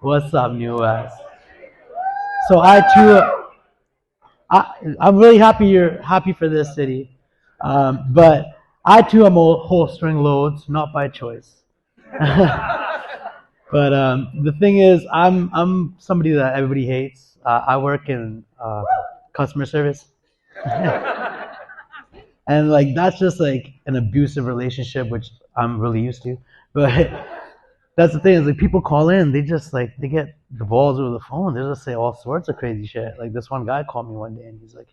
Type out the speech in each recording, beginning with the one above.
What's up, New West? So I too, I'm really happy you're happy for this city, but I too am holstering loads, not by choice. But the thing is, I'm somebody that everybody hates. I work in customer service, and like that's just like an abusive relationship, which I'm really used to. But that's the thing is like people call in, they just like they get the balls over the phone. They just say all sorts of crazy shit. Like this one guy called me one day and he's like,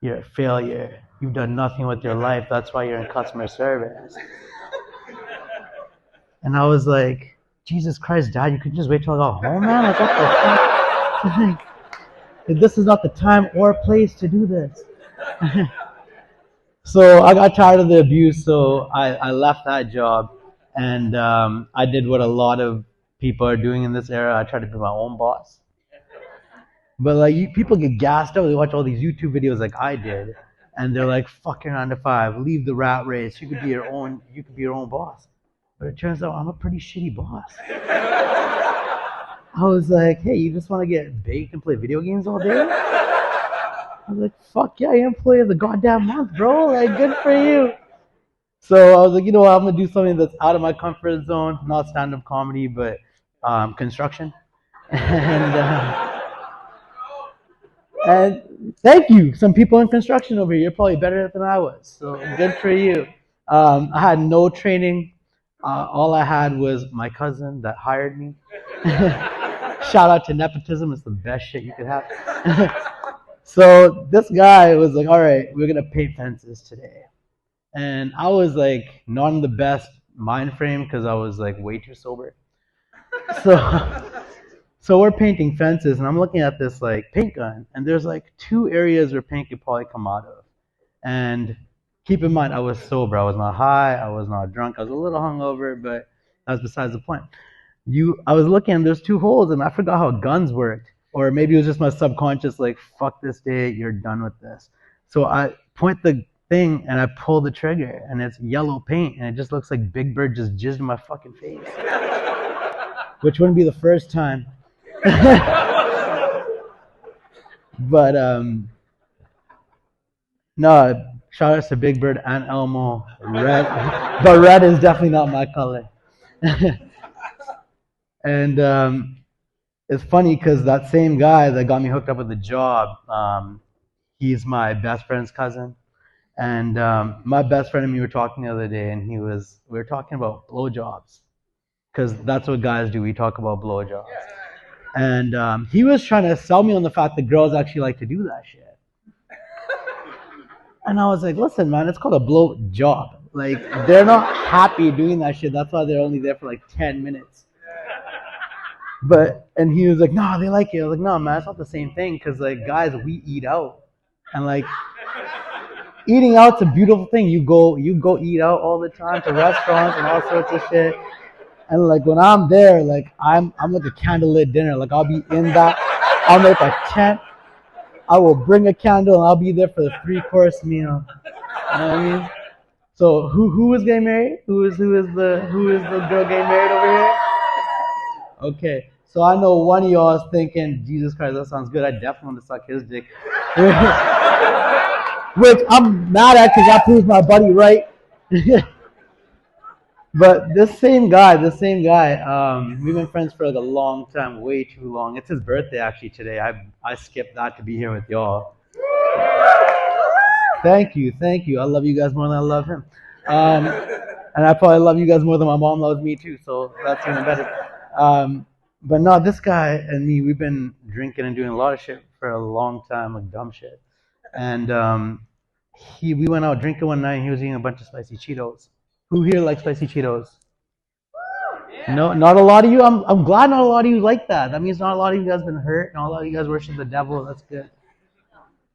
"You're a failure. You've done nothing with your life. That's why you're in customer service." And I was like, "Jesus Christ, Dad, you could just wait till I got home, man. Like what the fuck? Like, this is not the time or place to do this." So I got tired of the abuse, so I left that job, and I did what a lot of people are doing in this era. I tried to be my own boss. But like people get gassed up, they watch all these YouTube videos like I did, and they're like, "Fuck your 9 to 5, leave the rat race. You could be your own boss." But it turns out I'm a pretty shitty boss. I was like, "Hey, you just want to get baked and play video games all day?" I was like, "Fuck yeah, you're employee of the goddamn month, bro. Like, good for you." So I was like, you know what, I'm gonna do something that's out of my comfort zone, not stand-up comedy, but construction. And and thank you. Some people in construction over here, you're probably better than I was. So good for you. I had no training. All I had was my cousin that hired me. Shout out to nepotism. It's the best shit you could have. So this guy was like, all right, we're going to paint fences today. And I was like, not in the best mind frame because I was like way too sober. So so we're painting fences, and I'm looking at this like paint gun, and there's like 2 areas where paint could probably come out of. And keep in mind, I was sober. I was not high. I was not drunk. I was a little hungover, but that's besides the point. I was looking, and there's 2 holes, and I forgot how guns worked, or maybe it was just my subconscious, like fuck this day, you're done with this. So I point the thing, and I pull the trigger, and it's yellow paint, and it just looks like Big Bird just jizzed in my fucking face, which wouldn't be the first time. But no, shout out to Big Bird and Elmo. Red, but red is definitely not my color. And it's funny because that same guy that got me hooked up with the job, he's my best friend's cousin. And my best friend and me were talking the other day, and we were talking about blowjobs because that's what guys do. We talk about blowjobs. And he was trying to sell me on the fact that girls actually like to do that shit. And I was like, listen, man, it's called a blow job. Like, they're not happy doing that shit. That's why they're only there for like 10 minutes. And he was like, no, they like it. I was like, no, man, it's not the same thing. Because, like, guys, we eat out. And, like, eating out's a beautiful thing. You go eat out all the time to restaurants and all sorts of shit. And, like, when I'm there, like, I'm like a candlelit dinner. Like, I'll be in that. I'll make a tent. I will bring a candle and I'll be there for the 3-course meal. You know what I mean? So who is getting married? Who is the girl getting married over here? Okay. So I know one of y'all is thinking, Jesus Christ, that sounds good. I definitely want to suck his dick. Which I'm mad at because that proves my buddy right. But this same guy, we've been friends for like a long time, way too long. It's his birthday actually today. I skipped that to be here with y'all. Thank you. I love you guys more than I love him. And I probably love you guys more than my mom loves me too, so that's even better. But no, this guy and me, we've been drinking and doing a lot of shit for a long time, like dumb shit. And we went out drinking one night and he was eating a bunch of spicy Cheetos. Who here likes spicy Cheetos? No, not a lot of you. I'm glad not a lot of you like that. That means not a lot of you guys been hurt. Not a lot of you guys worship the devil. That's good.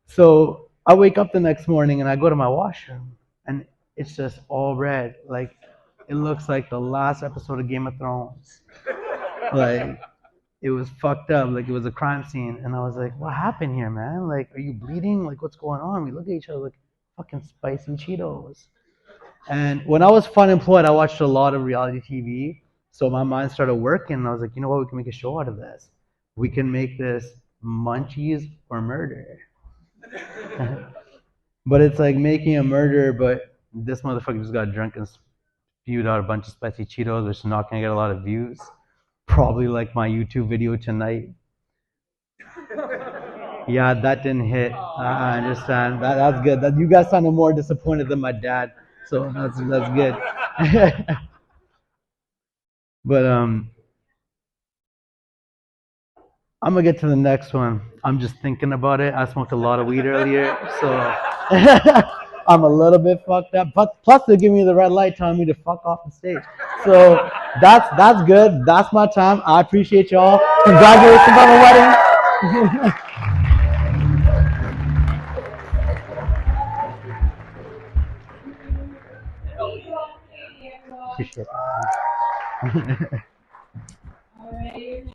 So I wake up the next morning and I go to my washroom and it's just all red. Like it looks like the last episode of Game of Thrones. Like it was fucked up. Like it was a crime scene. And I was like, what happened here, man? Like, are you bleeding? Like, what's going on? We look at each other like fucking spicy Cheetos. And when I was fun employed, I watched a lot of reality TV. So my mind started working, and I was like, you know what? We can make a show out of this. We can make this Munchies or Murder. But it's like making a murder, but this motherfucker just got drunk and spewed out a bunch of spicy Cheetos, which is not gonna get a lot of views. Probably like my YouTube video tonight. Yeah, that didn't hit. I understand. That's good. That you guys sounded more disappointed than my dad, so that's good. But I'm gonna get to the next one. I'm just thinking about it. I smoked a lot of weed earlier, so I'm a little bit fucked up. Plus, they're giving me the red light, telling me to fuck off the stage. So that's good. That's my time. I appreciate y'all. Congratulations on the wedding. Appreciate it.